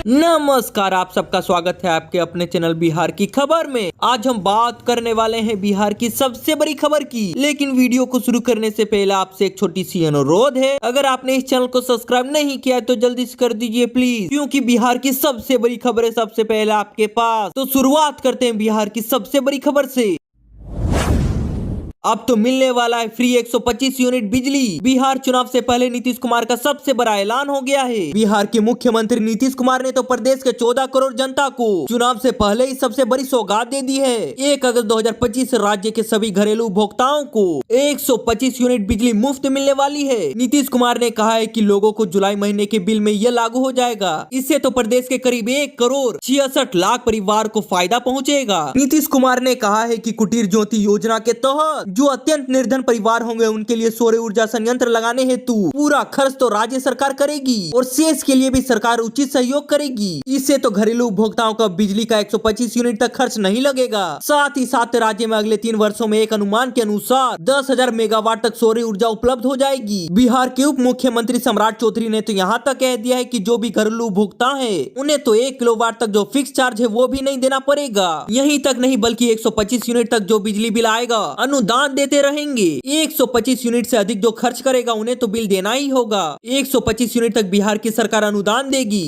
नमस्कार, आप सबका स्वागत है आपके अपने चैनल बिहार की खबर में। आज हम बात करने वाले हैं बिहार की सबसे बड़ी खबर की। लेकिन वीडियो को शुरू करने से पहले आपसे एक छोटी सी अनुरोध है, अगर आपने इस चैनल को सब्सक्राइब नहीं किया है तो जल्दी से कर दीजिए प्लीज, क्योंकि बिहार की सबसे बड़ी खबर है सबसे पहले आपके पास। तो शुरुआत करते हैं बिहार की सबसे बड़ी खबर से। अब तो मिलने वाला है फ्री 125 यूनिट बिजली। बिहार चुनाव से पहले नीतीश कुमार का सबसे बड़ा ऐलान हो गया है। बिहार के मुख्यमंत्री नीतीश कुमार ने तो प्रदेश के 14 करोड़ जनता को चुनाव से पहले ही सबसे बड़ी सौगात दे दी है। 1 अगस्त 2025 से राज्य के सभी घरेलू उपभोक्ताओं को 125 यूनिट बिजली मुफ्त मिलने वाली है। नीतीश कुमार ने कहा है कि लोगों को जुलाई महीने के बिल में यह लागू हो जाएगा। इससे तो प्रदेश के करीब 1 करोड़ 66 लाख परिवार को फायदा पहुँचेगा। नीतीश कुमार ने कहा है कि कुटीर ज्योति योजना के तहत जो अत्यंत निर्धन परिवार होंगे उनके लिए सौर ऊर्जा संयंत्र लगाने हेतु पूरा खर्च तो राज्य सरकार करेगी और शेष के लिए भी सरकार उचित सहयोग करेगी। इससे तो घरेलू उपभोक्ताओं का बिजली का 125 यूनिट तक खर्च नहीं लगेगा। साथ ही साथ राज्य में अगले 3 वर्षों में एक अनुमान के अनुसार 10,000 मेगावाट तक सौर ऊर्जा उपलब्ध हो जाएगी। बिहार के उप मुख्यमंत्री सम्राट चौधरी ने तो यहाँ तक कह दिया है कि जो भी घरेलू उपभोक्ता है उन्हें तो 1 किलोवाट तक जो फिक्स चार्ज है वो भी नहीं देना पड़ेगा। यहीं तक नहीं बल्कि 125 यूनिट तक जो बिजली बिल आएगा अनुदान देते रहेंगे। 125 यूनिट से अधिक जो खर्च करेगा उन्हें तो बिल देना ही होगा। 125 यूनिट तक बिहार की सरकार अनुदान देगी।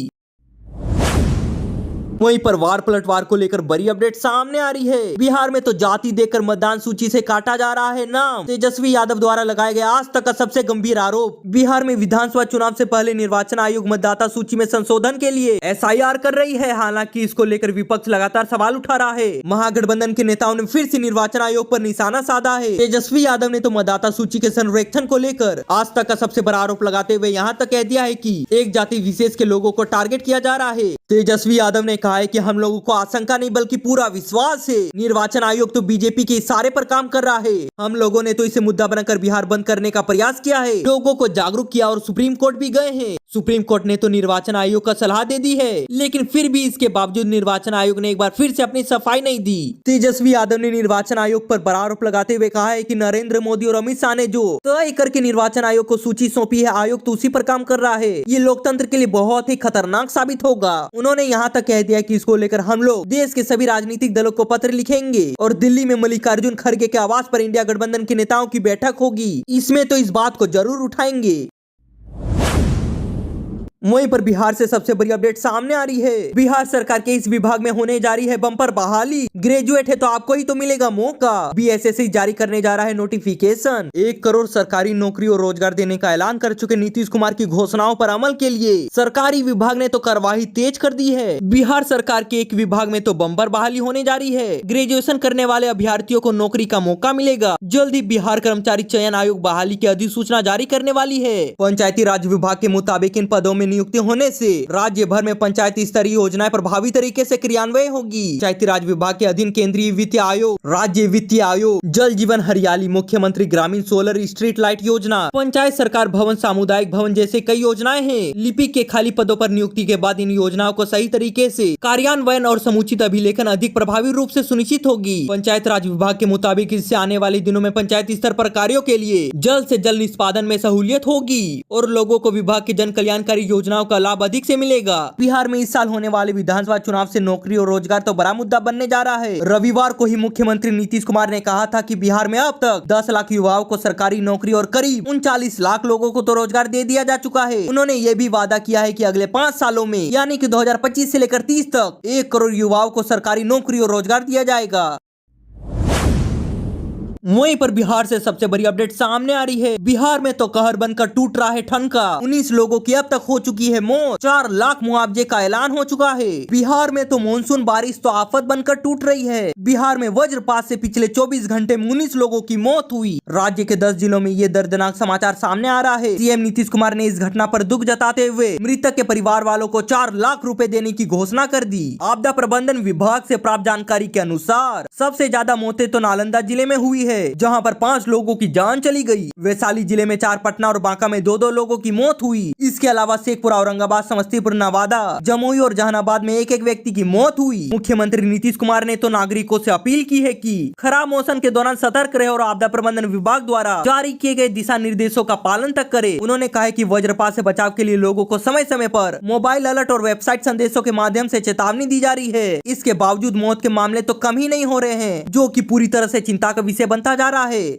वहीं पर वार पलटवार को लेकर बड़ी अपडेट सामने आ रही है। बिहार में तो जाति देकर मतदान सूची से काटा जा रहा है नाम। तेजस्वी यादव द्वारा लगाया गया आज तक का सबसे गंभीर आरोप। बिहार में विधानसभा चुनाव से पहले निर्वाचन आयोग मतदाता सूची में संशोधन के लिए SIR कर रही है। हालांकि इसको लेकर विपक्ष लगातार सवाल उठा रहा है। महागठबंधन के नेताओं ने फिर से निर्वाचन आयोग पर निशाना साधा है। तेजस्वी यादव ने तो मतदाता सूची के संरक्षण को लेकर आज तक का सबसे बड़ा आरोप लगाते हुए यहाँ तक कह दिया है कि एक जाति विशेष के लोगों को टारगेट किया जा रहा है। तेजस्वी यादव ने कहा है कि हम लोगों को आशंका नहीं बल्कि पूरा विश्वास है। निर्वाचन आयोग तो बीजेपी के इशारे पर काम कर रहा है। हम लोगों ने तो इसे मुद्दा बनाकर बिहार बंद करने का प्रयास किया है, लोगों को जागरूक किया और सुप्रीम कोर्ट भी गए हैं। सुप्रीम कोर्ट ने तो निर्वाचन आयोग का सलाह दे दी है, लेकिन फिर भी इसके बावजूद निर्वाचन आयोग ने एक बार फिर से अपनी सफाई नहीं दी। तेजस्वी यादव ने निर्वाचन आयोग पर बड़ा आरोप लगाते हुए कहा है कि नरेंद्र मोदी और अमित शाह ने जो तय करके निर्वाचन आयोग को सूची सौंपी है, आयोग तो उसी पर काम कर रहा है। ये लोकतंत्र के लिए बहुत ही खतरनाक साबित होगा। उन्होंने यहाँ तक कह दिया कि इसको लेकर हम लोग देश के सभी राजनीतिक दलों को पत्र लिखेंगे और दिल्ली में मल्लिकार्जुन खड़गे के आवास पर इंडिया गठबंधन के नेताओं की बैठक होगी। इसमें तो इस बात को जरूर उठाएंगे। वहीं पर बिहार से सबसे बड़ी अपडेट सामने आ रही है। बिहार सरकार के इस विभाग में होने जा रही है बम्पर बहाली। ग्रेजुएट है तो आपको ही तो मिलेगा मौका। BSSC जारी करने जा रहा है नोटिफिकेशन। 1 करोड़ सरकारी नौकरी और रोजगार देने का ऐलान कर चुके नीतीश कुमार की घोषणाओं पर अमल के लिए सरकारी विभाग ने तो कार्यवाही तेज कर दी है। बिहार सरकार के एक विभाग में तो बम्पर बहाली होने जा रही है। ग्रेजुएशन करने वाले अभ्यर्थियों को नौकरी का मौका मिलेगा। जल्द ही बिहार कर्मचारी चयन आयोग बहाली की अधिसूचना जारी करने वाली है। पंचायती राज विभाग के मुताबिक इन पदों में नियुक्ति होने से राज्य भर में पंचायती स्तरीय योजनाएं प्रभावी तरीके से क्रियान्वयन होगी। पंचायती राज विभाग के अधीन केंद्रीय वित्त आयोग, राज्य वित्तीय आयोग, जल जीवन हरियाली, मुख्यमंत्री ग्रामीण सोलर स्ट्रीट लाइट योजना, पंचायत सरकार भवन, सामुदायिक भवन जैसे कई योजनाएं हैं। लिपिक के खाली पदों पर नियुक्ति के बाद इन योजनाओं को सही तरीके से कार्यान्वयन और समुचित अभिलेखन अधिक प्रभावी रूप से सुनिश्चित होगी। पंचायत राज विभाग के मुताबिक इससे आने वाले दिनों में पंचायती स्तर पर कार्यों के लिए जल्द से जल्द निष्पादन में सहूलियत होगी और लोगों को विभाग की जन कल्याणकारी योजनाओं का लाभ अधिक से मिलेगा। बिहार में इस साल होने वाले विधानसभा चुनाव से नौकरी और रोजगार तो बड़ा मुद्दा बनने जा रहा है। रविवार को ही मुख्यमंत्री नीतीश कुमार ने कहा था कि बिहार में अब तक 10 लाख युवाओं को सरकारी नौकरी और करीब 39 लाख लोगों को तो रोजगार दे दिया जा चुका है। उन्होंने ये भी वादा किया है कि अगले 5 सालों में यानी कि 2025 से लेकर 30 तक 1 करोड़ युवाओं को सरकारी नौकरी और रोजगार दिया जाएगा। वहीं पर बिहार से सबसे बड़ी अपडेट सामने आ रही है। बिहार में तो कहर बनकर टूट रहा है ठनका। 19 लोगों की अब तक हो चुकी है मौत। 4 लाख मुआवजे का ऐलान हो चुका है। बिहार में तो मानसून बारिश तो आफत बनकर टूट रही है। बिहार में वज्रपात से पिछले 24 घंटे में 19 लोगों की मौत हुई। राज्य के 10 जिलों में ये दर्दनाक समाचार सामने आ रहा है। सीएम नीतीश कुमार ने इस घटना पर दुख जताते हुए मृतक के परिवार वालों को 4 लाख रुपए देने की घोषणा कर दी। आपदा प्रबंधन विभाग से प्राप्त जानकारी के अनुसार सबसे ज्यादा मौतें तो नालंदा जिले में हुई है। है, जहां पर 5 लोगों की जान चली गई। वैशाली जिले में 4, पटना और बांका में 2-2 लोगों की मौत हुई। इसके अलावा शेखपुर, औरंगाबाद, समस्तीपुर, नवादा, जमुई और जहानाबाद में 1-1 व्यक्ति की मौत हुई। मुख्यमंत्री नीतीश कुमार ने तो नागरिकों से अपील की है कि खराब मौसम के दौरान सतर्क रहे और आपदा प्रबंधन विभाग द्वारा जारी किए गए दिशा निर्देशों का पालन तक करे। उन्होंने कहा है कि वज्रपात से बचाव के लिए लोगों को समय समय पर मोबाइल अलर्ट और वेबसाइट संदेशों के माध्यम से चेतावनी दी जा रही है। इसके बावजूद मौत के मामले तो कम ही नहीं हो रहे हैं, जो कि पूरी तरह से चिंता का विषय बनता जा रहा है।